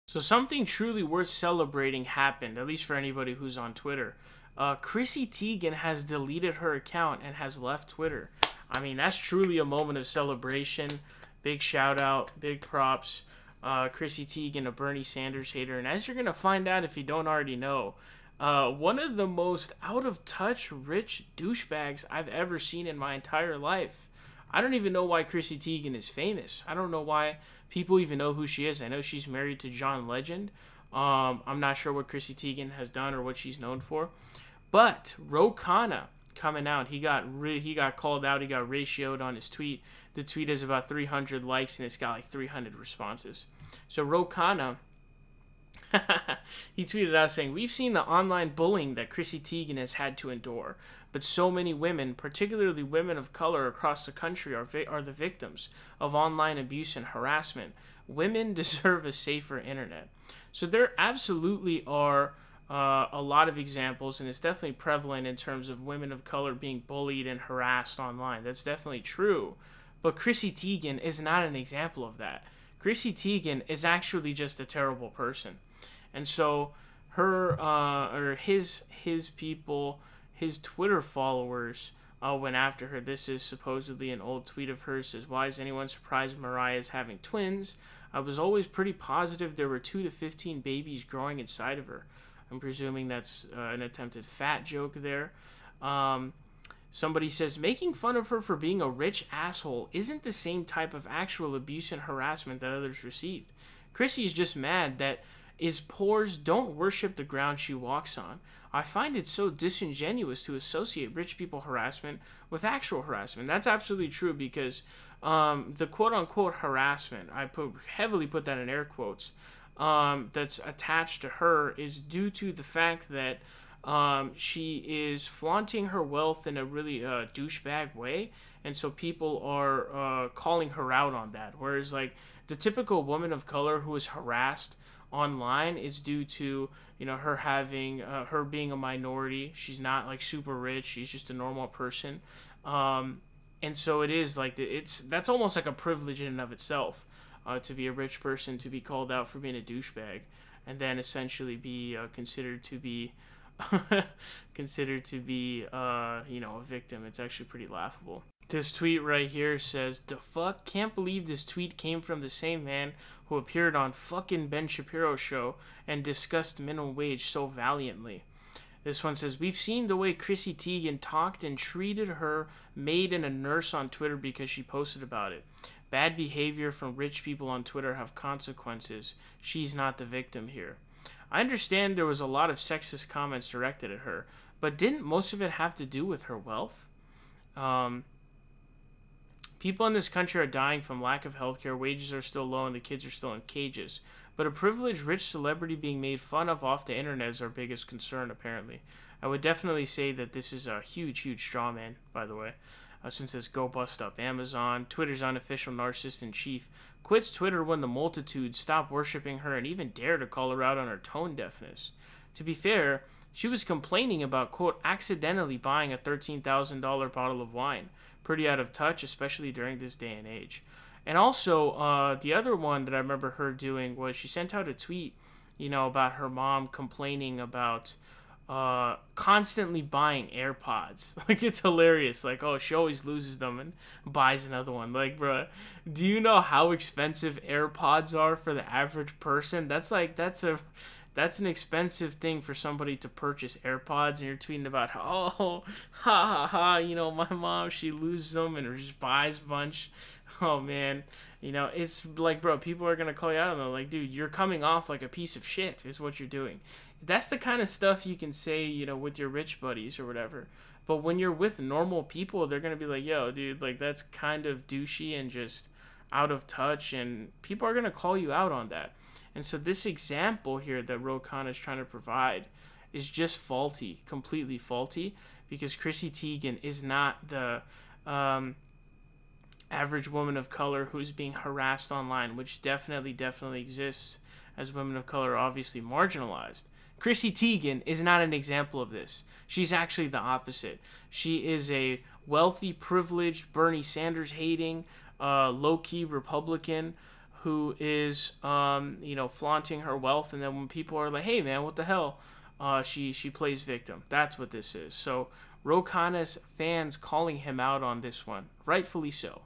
So something truly worth celebrating happened, at least for anybody who's on Twitter. Chrissy Teigen has deleted her account and has left Twitter. I mean, that's truly a moment of celebration. Big shout out, big props. Chrissy Teigen, a Bernie Sanders hater. And as you're going to find out if you don't already know, one of the most out of touch, rich douchebags I've ever seen in my entire life. I don't even know why Chrissy Teigen is famous. I don't know why people even know who she is. I know she's married to John Legend. I'm not sure what Chrissy Teigen has done or what she's known for. But Khanna coming out, he got called out. He got ratioed on his tweet. The tweet has about 300 likes and it's got like 300 responses. So Khanna, he tweeted out saying, "We've seen the online bullying that Chrissy Teigen has had to endure, but so many women, particularly women of color across the country, are the victims of online abuse and harassment. Women deserve a safer internet." So there absolutely are a lot of examples, and it's definitely prevalent in terms of women of color being bullied and harassed online. That's definitely true. But Chrissy Teigen is not an example of that. Chrissy Teigen is actually just a terrible person. And so her or his people, his Twitter followers went after her. This is supposedly an old tweet of hers. Says, "Why is anyone surprised Mariah is having twins? I was always pretty positive there were 2 to 15 babies growing inside of her." I'm presuming that's an attempted fat joke there. Somebody says, "Making fun of her for being a rich asshole isn't the same type of actual abuse and harassment that others received. Chrissy is just mad that is pores don't worship the ground she walks on. I find it so disingenuous to associate rich people harassment with actual harassment." That's absolutely true, because the quote-unquote harassment, I heavily put that in air quotes, that's attached to her is due to the fact that she is flaunting her wealth in a really douchebag way, and so people are calling her out on that. Whereas, like, the typical woman of color who is harassed online is due to, you know, her having her being a minority. She's not like super rich. She's just a normal person, and so it is like that's almost like a privilege in and of itself, to be a rich person, to be called out for being a douchebag, and then essentially be considered to be you know, a victim. It's actually pretty laughable. This tweet right here says, "The fuck? Can't believe this tweet came from the same man who appeared on fucking Ben Shapiro's show and discussed minimum wage so valiantly." This one says, "We've seen the way Chrissy Teigen talked and treated her maid and a nurse on Twitter because she posted about it. Bad behavior from rich people on Twitter have consequences. She's not the victim here." I understand there was a lot of sexist comments directed at her, but didn't most of it have to do with her wealth? People in this country are dying from lack of healthcare, wages are still low, and the kids are still in cages. But a privileged rich celebrity being made fun of off the internet is our biggest concern, apparently. I would definitely say that this is a huge, huge straw man, by the way. Since it's "Go Bust Up Amazon," Twitter's unofficial narcissist in chief quits Twitter when the multitude stop worshiping her and even dare to call her out on her tone deafness. To be fair, she was complaining about, quote, accidentally buying a $13,000 bottle of wine. Pretty out of touch, especially during this day and age. And also, the other one that I remember her doing was she sent out a tweet, you know, about her mom complaining about constantly buying AirPods. Like, it's hilarious. Like, oh, she always loses them and buys another one. Like, bruh, do you know how expensive AirPods are for the average person? That's an expensive thing for somebody to purchase AirPods, and you're tweeting about, oh, ha ha ha, you know, my mom, she loses them and just buys a bunch. Oh man, you know, it's like, bro, people are gonna call you out on that. Like, dude, you're coming off like a piece of shit is what you're doing. That's the kind of stuff you can say, you know, with your rich buddies or whatever. But when you're with normal people, they're gonna be like, yo, dude, like, that's kind of douchey and just out of touch, and people are gonna call you out on that. And so this example here that Khanna is trying to provide is just faulty, completely faulty, because Chrissy Teigen is not the average woman of color who's being harassed online, which definitely exists, as women of color are obviously marginalized. Chrissy Teigen is not an example of this. She's actually the opposite. She is a wealthy, privileged, Bernie Sanders hating, low-key Republican who is, you know, flaunting her wealth, and then when people are like, "Hey, man, what the hell?" She plays victim. That's what this is. So Khanna's fans calling him out on this one, rightfully so.